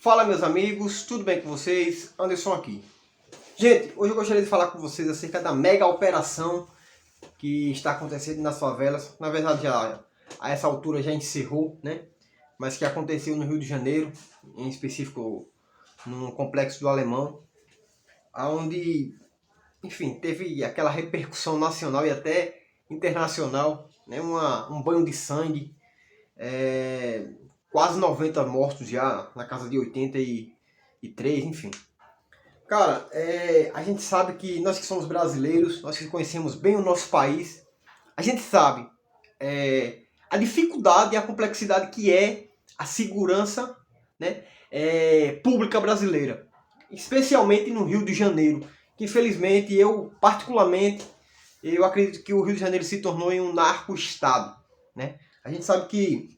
Fala, meus amigos, tudo bem com vocês? Anderson aqui. Gente, hoje eu gostaria de falar com vocês acerca da mega operação que está acontecendo nas favelas. Na verdade, já a essa altura já encerrou, né? Mas que aconteceu no Rio de Janeiro, em específico no Complexo do Alemão, onde, enfim, teve aquela repercussão nacional e até internacional, né? Um banho de sangue, quase 90 mortos já, na casa de 83, enfim. Cara, a gente sabe que nós que somos brasileiros, nós que conhecemos bem o nosso país, a gente sabe a dificuldade e a complexidade que é a segurança, né, pública brasileira, especialmente no Rio de Janeiro, que infelizmente particularmente, eu acredito que o Rio de Janeiro se tornou em um narco-estado, né? A gente sabe que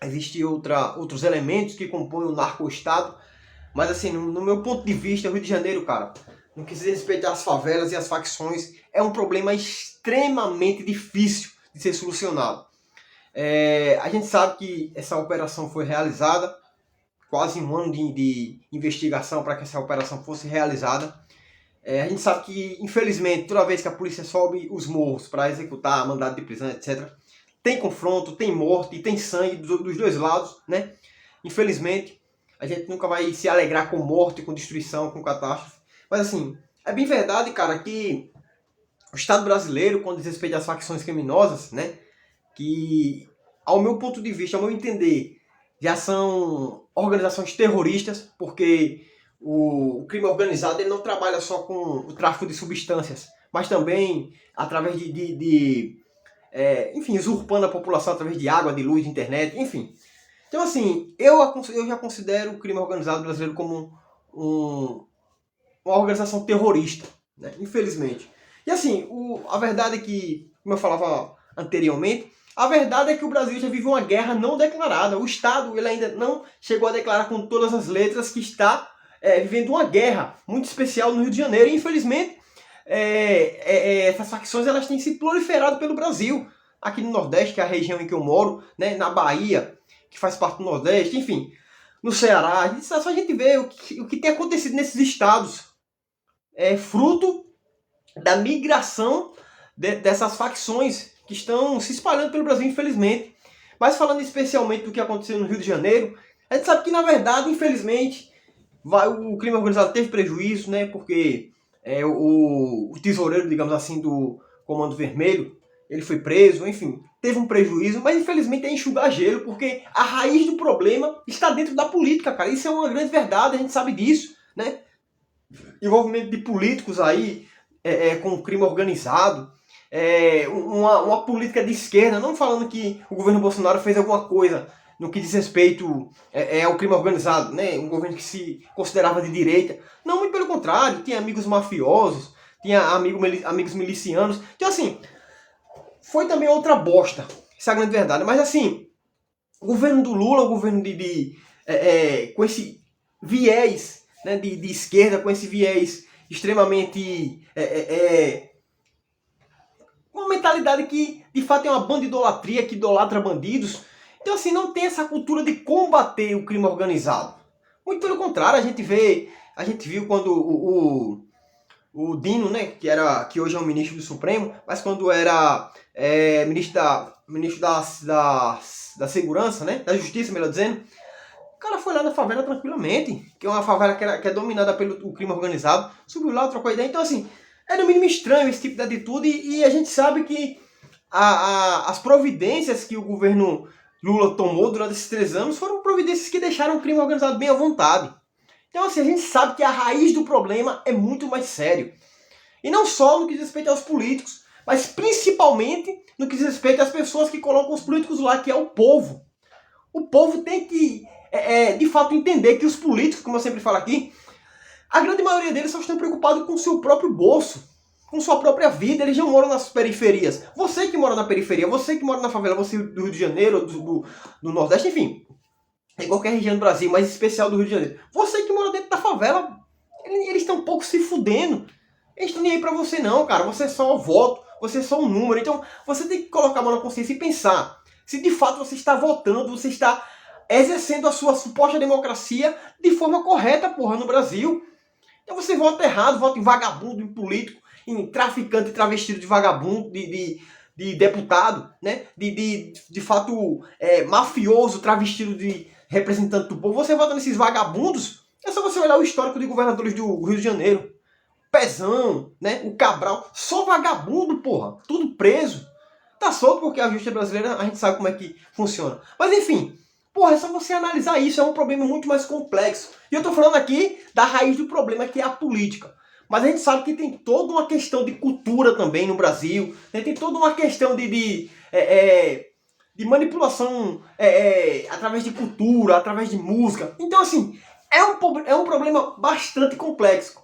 existem outros elementos que compõem o narco-estado, mas assim, no meu ponto de vista, o Rio de Janeiro, cara, no que diz respeito às favelas e às facções, é um problema extremamente difícil de ser solucionado. A gente sabe que essa operação foi realizada, quase um ano de investigação para que essa operação fosse realizada. A gente sabe que, infelizmente, toda vez que a polícia sobe os morros para executar mandado de prisão, etc., tem confronto, tem morte, tem sangue dos dois lados, né? Infelizmente, a gente nunca vai se alegrar com morte, com destruição, com catástrofe. Mas assim, é bem verdade, cara, que o Estado brasileiro, quando diz respeito às facções criminosas, né, que, ao meu ponto de vista, ao meu entender, já são organizações terroristas, porque o crime organizado ele não trabalha só com o tráfico de substâncias, mas também através enfim, usurpando a população através de água, de luz, de internet, enfim. Então, assim, eu já considero o crime organizado brasileiro como uma organização terrorista, né? Infelizmente. E assim, a verdade é que, como eu falava anteriormente, a verdade é que o Brasil já vive uma guerra não declarada. O Estado ele ainda não chegou a declarar com todas as letras que está vivendo uma guerra muito especial no Rio de Janeiro. E, infelizmente, essas facções elas têm se proliferado pelo Brasil. Aqui no Nordeste, que é a região em que eu moro, né, na Bahia, que faz parte do Nordeste, enfim, no Ceará. Só a gente vê o que tem acontecido nesses estados. É fruto da migração dessas facções que estão se espalhando pelo Brasil, infelizmente. Mas falando especialmente do que aconteceu no Rio de Janeiro, a gente sabe que, na verdade, infelizmente, o crime organizado teve prejuízo, né? Porque o tesoureiro, digamos assim, do Comando Vermelho, ele foi preso, enfim, teve um prejuízo, mas infelizmente é enxugar gelo, porque a raiz do problema está dentro da política, cara. Isso é uma grande verdade, a gente sabe disso, né? Envolvimento de políticos aí com o crime organizado, uma política de esquerda, não falando que o governo Bolsonaro fez alguma coisa no que diz respeito ao crime organizado, né? Um governo que se considerava de direita. Não, muito pelo contrário, tinha amigos mafiosos, tinha amigos milicianos. Então, assim, foi também outra bosta, essa é a grande verdade. Mas, assim, o governo do Lula, o governo com esse viés, né, de esquerda, com esse viés extremamente uma mentalidade que de fato é uma banda de idolatria, que idolatra bandidos. Então, assim, não tem essa cultura de combater o crime organizado. Muito pelo contrário, a gente viu quando o Dino, né, que hoje é o ministro do Supremo, mas quando era ministro da Segurança, né, da Justiça, melhor dizendo, o cara foi lá na favela tranquilamente, que é uma favela que é dominada pelo crime organizado, subiu lá, trocou ideia. Então, assim, é no mínimo estranho esse tipo de atitude e a gente sabe que as providências que o governo Lula tomou durante esses 3 anos foram providências que deixaram o crime organizado bem à vontade. Então, assim, a gente sabe que a raiz do problema é muito mais sério. E não só no que diz respeito aos políticos, mas principalmente no que diz respeito às pessoas que colocam os políticos lá, que é o povo. O povo tem que, de fato, entender que os políticos, como eu sempre falo aqui, a grande maioria deles só estão preocupados com o seu próprio bolso, com sua própria vida. Eles não moram nas periferias. Você que mora na periferia, você que mora na favela, você do Rio de Janeiro, do Nordeste, enfim, em qualquer região do Brasil, mas em especial do Rio de Janeiro. Você que mora dentro da favela, eles estão um pouco se fudendo. Eles estão nem aí pra você não, cara. Você é só um voto, você é só um número. Então, você tem que colocar a mão na consciência e pensar se de fato você está votando, você está exercendo a sua suposta democracia de forma correta, porra, no Brasil. Então você vota errado, vota em vagabundo, em político, em traficante travestido de vagabundo, de deputado, né? De fato, mafioso travestido de representante do povo. Você vota nesses vagabundos, é só você olhar o histórico de governadores do Rio de Janeiro. Pezão, né? O Cabral, só vagabundo, porra, tudo preso. Tá solto porque a justiça brasileira, a gente sabe como é que funciona. Mas enfim, porra, é só você analisar isso, é um problema muito mais complexo. E eu tô falando aqui da raiz do problema, que é a política. Mas a gente sabe que tem toda uma questão de cultura também no Brasil, né? Tem toda uma questão de manipulação através de cultura, através de música. Então, assim, é um problema bastante complexo.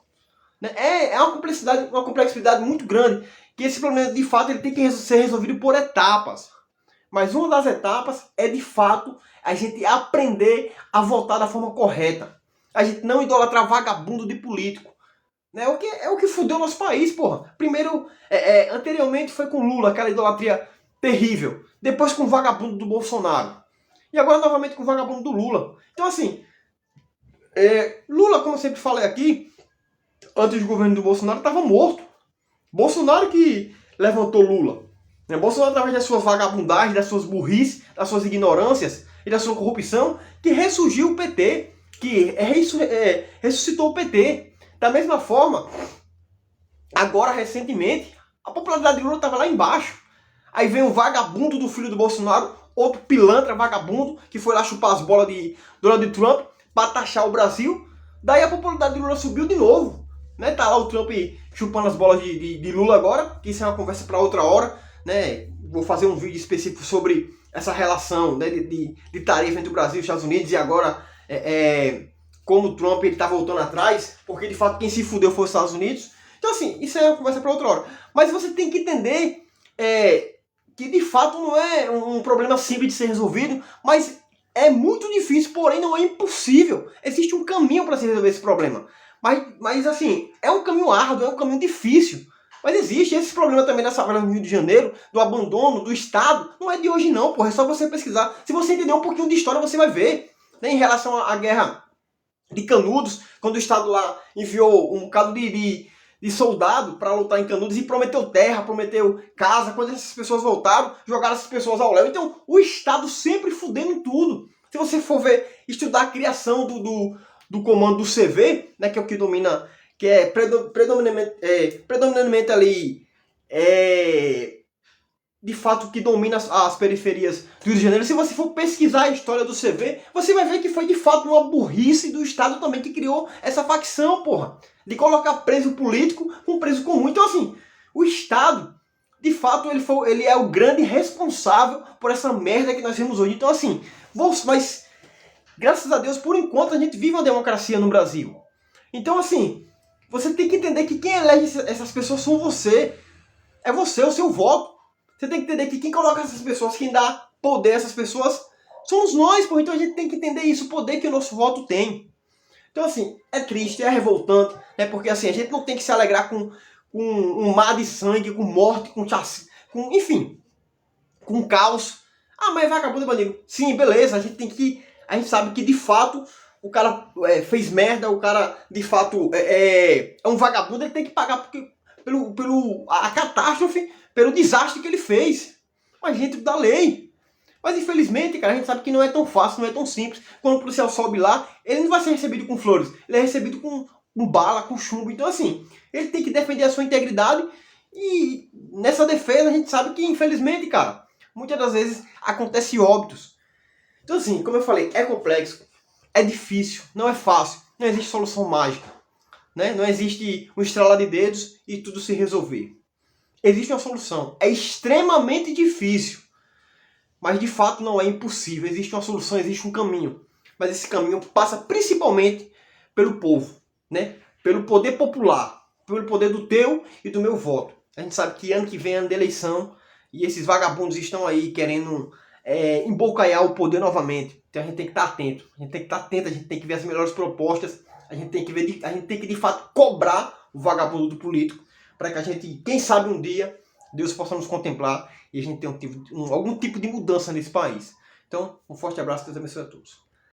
Né? É uma complexidade muito grande, que esse problema, de fato, ele tem que ser resolvido por etapas. Mas uma das etapas é, de fato, a gente aprender a votar da forma correta. A gente não idolatrar vagabundo de político. Né? É o que fudeu o nosso país, porra. Primeiro, anteriormente foi com Lula, aquela idolatria terrível. Depois com o vagabundo do Bolsonaro. E agora novamente com o vagabundo do Lula. Então, assim, Lula, como eu sempre falei aqui, antes do governo do Bolsonaro, estava morto. Bolsonaro que levantou Lula. Né? Bolsonaro, através das suas vagabundagens, das suas burrices, das suas ignorâncias e da sua corrupção, que ressurgiu o PT, que ressuscitou o PT. Da mesma forma, agora, recentemente, a popularidade de Lula estava lá embaixo. Aí vem um vagabundo do filho do Bolsonaro, outro pilantra vagabundo, que foi lá chupar as bolas de Donald Trump para taxar o Brasil. Daí a popularidade de Lula subiu de novo. Né? Tá lá o Trump chupando as bolas de Lula agora, que isso é uma conversa para outra hora. Né? Vou fazer um vídeo específico sobre essa relação, né, de tarifa entre o Brasil e os Estados Unidos, e agora como o Trump está voltando atrás, porque de fato quem se fudeu foi os Estados Unidos. Então, assim, isso é uma conversa para outra hora. Mas você tem que entender que de fato não é um problema simples de ser resolvido, mas é muito difícil, porém não é impossível. Existe um caminho para se resolver esse problema. Mas assim, é um caminho árduo, é um caminho difícil. Mas existe esse problema também nessa favela no Rio de Janeiro, do abandono, do Estado. Não é de hoje não, porra, é só você pesquisar. Se você entender um pouquinho de história, você vai ver. Né, em relação à guerra de Canudos, quando o Estado lá enviou um bocado de soldado para lutar em Canudos e prometeu terra, prometeu casa. Quando essas pessoas voltaram, jogaram essas pessoas ao léu. Então, o Estado sempre fudendo tudo. Se você for estudar a criação do comando do CV, né, que é o que domina, que é predominantemente ali, de fato, que domina as periferias do Rio de Janeiro. Se você for pesquisar a história do CV, você vai ver que foi de fato uma burrice do Estado também que criou essa facção, porra. De colocar preso político com preso comum. Então, assim, o Estado, de fato, ele é o grande responsável por essa merda que nós vemos hoje. Então, assim, mas graças a Deus, por enquanto, a gente vive uma democracia no Brasil. Então, assim, você tem que entender que quem elege essas pessoas são você. É você, o seu voto. Você tem que entender que quem coloca essas pessoas, quem dá poder a essas pessoas, somos nós, pô. Então a gente tem que entender isso, o poder que o nosso voto tem. Então, assim, é triste, é revoltante, né? Porque, assim, a gente não tem que se alegrar com um mar de sangue, com morte, enfim, com caos. Ah, mas vagabundo é bandido. Sim, beleza, a gente sabe que, de fato, o cara fez merda, o cara, de fato, é um vagabundo, ele tem que pagar a catástrofe, pelo desastre que ele fez. Mas dentro da lei. Mas infelizmente, cara, a gente sabe que não é tão fácil, não é tão simples. Quando o policial sobe lá, ele não vai ser recebido com flores. Ele é recebido com bala, com chumbo. Então, assim, ele tem que defender a sua integridade. E nessa defesa a gente sabe que, infelizmente, cara, muitas das vezes acontece óbitos. Então, assim, como eu falei, é complexo, é difícil, não é fácil. Não existe solução mágica. Né? Não existe um estralar de dedos e tudo se resolver. Existe uma solução. É extremamente difícil. Mas de fato não é impossível. Existe uma solução, existe um caminho. Mas esse caminho passa principalmente pelo povo. Né? Pelo poder popular. Pelo poder do teu e do meu voto. A gente sabe que ano que vem é ano de eleição. E esses vagabundos estão aí querendo embocaiar o poder novamente. Então a gente tem que estar atento. A gente tem que estar atento, a gente tem que ver as melhores propostas. A gente tem que de fato cobrar o vagabundo do político, para que a gente, quem sabe um dia, Deus possa nos contemplar e a gente tenha algum tipo de mudança nesse país. Então, um forte abraço, Deus abençoe a todos.